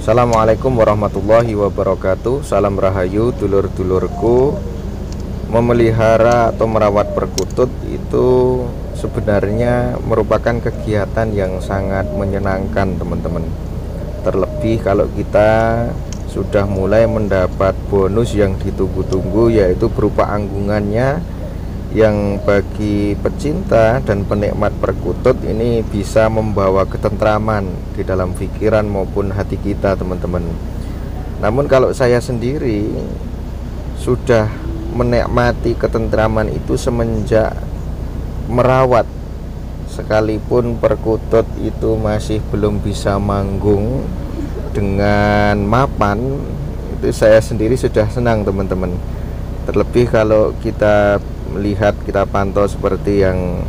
Assalamualaikum warahmatullahi wabarakatuh. Salam rahayu dulur-dulurku. Memelihara atau merawat perkutut itu sebenarnya merupakan kegiatan yang sangat menyenangkan, teman-teman. Terlebih kalau kita sudah mulai mendapat bonus yang ditunggu-tunggu, yaitu berupa anggungannya, yang bagi pecinta dan penikmat perkutut ini bisa membawa ketentraman di dalam pikiran maupun hati kita, teman-teman. Namun kalau saya sendiri sudah menikmati ketentraman itu semenjak merawat, sekalipun perkutut itu masih belum bisa manggung dengan mapan, itu saya sendiri sudah senang, teman-teman. Terlebih kalau kita melihat, kita pantau seperti yang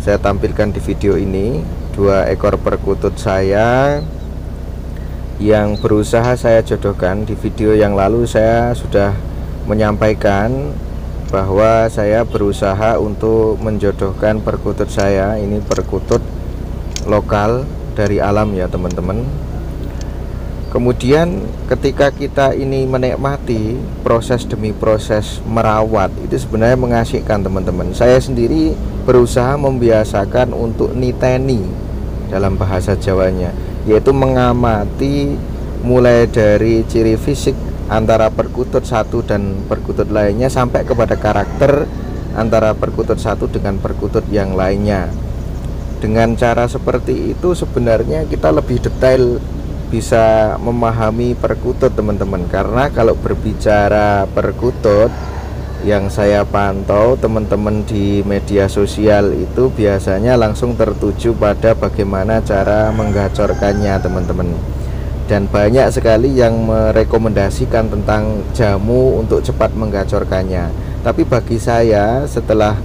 saya tampilkan di video ini, 2 ekor perkutut saya yang berusaha saya jodohkan. Di video yang lalu saya sudah menyampaikan bahwa saya berusaha untuk menjodohkan perkutut saya. Ini perkutut lokal dari alam ya, teman-teman. Kemudian ketika kita ini menikmati proses demi proses merawat, itu sebenarnya mengasihkan, teman-teman. Saya sendiri berusaha membiasakan untuk niteni dalam bahasa Jawanya, yaitu mengamati mulai dari ciri fisik antara perkutut satu dan perkutut lainnya, sampai kepada karakter antara perkutut satu dengan perkutut yang lainnya. Dengan cara seperti itu sebenarnya kita lebih detail bisa memahami perkutut, teman-teman. Karena kalau berbicara perkutut yang saya pantau, teman-teman, di media sosial itu biasanya langsung tertuju pada bagaimana cara menggacorkannya, teman-teman. Dan banyak sekali yang merekomendasikan tentang jamu untuk cepat menggacorkannya. Tapi bagi saya, setelah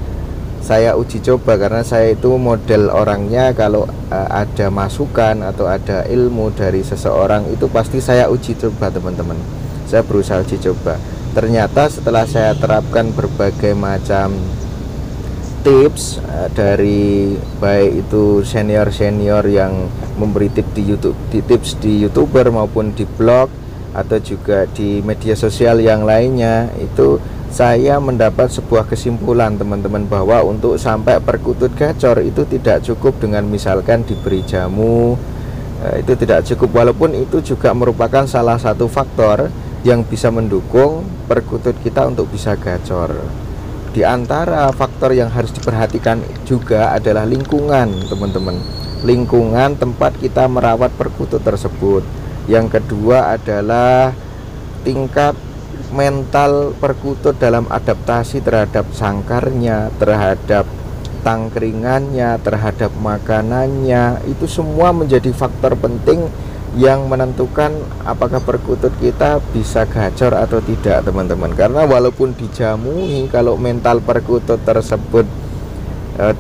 saya uji coba, karena saya itu model orangnya kalau ada masukan atau ada ilmu dari seseorang itu pasti saya uji coba, teman-teman. Saya berusaha uji coba. Ternyata setelah saya terapkan berbagai macam tips dari baik itu senior-senior yang memberi tips di YouTube, tips di YouTuber maupun di blog atau juga di media sosial yang lainnya, itu saya mendapat sebuah kesimpulan, teman-teman, bahwa untuk sampai perkutut gacor itu tidak cukup dengan misalkan diberi jamu, itu tidak cukup, walaupun itu juga merupakan salah satu faktor yang bisa mendukung perkutut kita untuk bisa gacor. Di antara faktor yang harus diperhatikan juga adalah lingkungan, teman-teman. Lingkungan tempat kita merawat perkutut tersebut. Yang kedua adalah tingkat mental perkutut dalam adaptasi terhadap sangkarnya, terhadap tangkringannya, terhadap makanannya. Itu semua menjadi faktor penting yang menentukan apakah perkutut kita bisa gacor atau tidak, teman-teman. Karena walaupun dijamui, kalau mental perkutut tersebut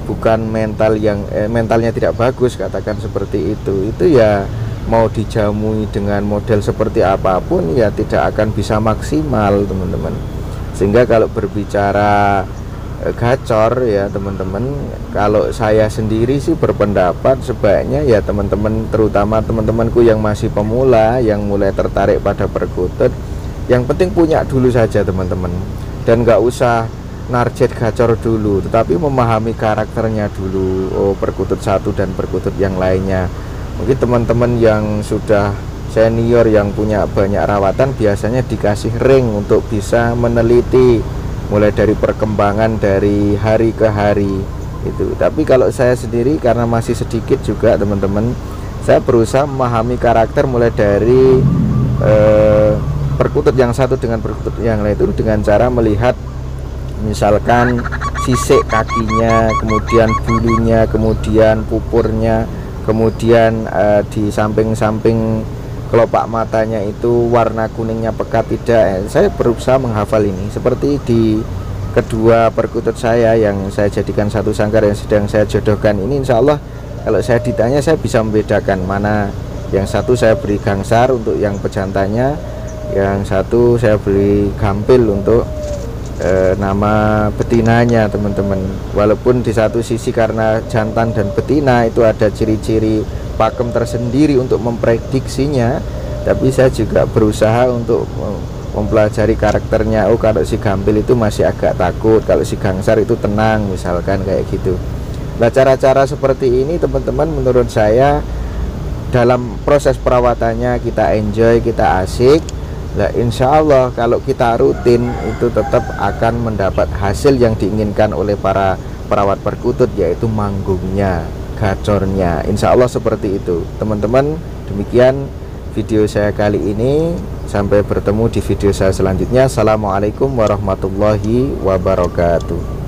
bukan mental yang mentalnya tidak bagus, katakan seperti itu ya mau dijamui dengan model seperti apapun ya tidak akan bisa maksimal, teman-teman. Sehingga kalau berbicara gacor ya, teman-teman, kalau saya sendiri sih berpendapat sebaiknya ya teman-teman, terutama teman-temanku yang masih pemula, yang mulai tertarik pada perkutut, yang penting punya dulu saja, teman-teman, dan nggak usah narjet gacor dulu, tetapi memahami karakternya dulu. Oh, perkutut satu dan perkutut yang lainnya. Mungkin teman-teman yang sudah senior yang punya banyak rawatan biasanya dikasih ring untuk bisa meneliti mulai dari perkembangan dari hari ke hari itu. Tapi kalau saya sendiri karena masih sedikit juga, teman-teman, saya berusaha memahami karakter mulai dari perkutut yang satu dengan perkutut yang lain itu dengan cara melihat misalkan sisik kakinya, kemudian bulunya, kemudian pupurnya, kemudian di samping-samping kelopak matanya itu warna kuningnya pekat tidak. Saya berusaha menghafal ini. Seperti di kedua perkutut saya yang saya jadikan satu sangkar yang sedang saya jodohkan ini, insya Allah kalau saya ditanya saya bisa membedakan mana yang satu saya beri gangsar untuk yang pejantannya, yang satu saya beri gampil untuk nama betinanya, teman-teman. Walaupun di satu sisi karena jantan dan betina itu ada ciri-ciri pakem tersendiri untuk memprediksinya, tapi saya juga berusaha untuk mempelajari karakternya. Oh, kalau si Gampil itu masih agak takut, kalau si Gangsar itu tenang, misalkan kayak gitu. Nah, cara-cara seperti ini teman-teman menurut saya dalam proses perawatannya kita enjoy, kita asik. Nah, insya Allah kalau kita rutin itu tetap akan mendapat hasil yang diinginkan oleh para perawat perkutut, yaitu manggungnya, gacornya. Insya Allah seperti itu teman-teman. Demikian video saya kali ini, sampai bertemu di video saya selanjutnya. Assalamualaikum warahmatullahi wabarakatuh.